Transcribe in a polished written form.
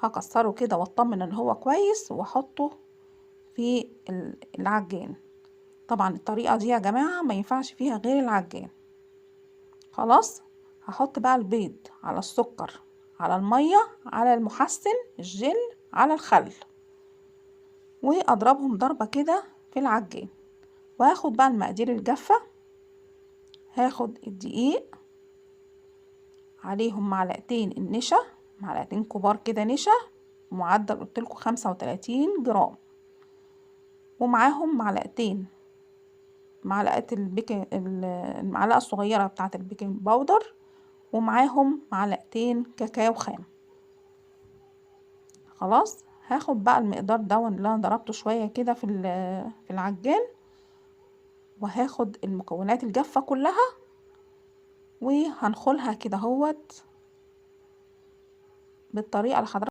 هكسره كده واطمن ان هو كويس واحطه في العجان. طبعا الطريقة دي يا جماعة ما ينفعش فيها غير العجان. خلاص، هحط بقى البيض على السكر على المية على المحسن الجل على الخل، واضربهم ضربة كده في العجان. وهاخد بقى المقادير الجافة، هاخد الدقيق عليهم معلقتين النشا، معلقتين كبار كده نشا، معدل قلتلكوا 35 جرام، ومعاهم معلقة البيكنج، المعلقة الصغيرة بتاعة البيكنج باودر، ومعاهم معلقتين كاكاو خام. خلاص، هاخد بقى المقدار ده اللي انا ضربته شوية كده في العجان، وهاخد المكونات الجافة كلها وهنخلها كده هوت بالطريقة اللي حضرتك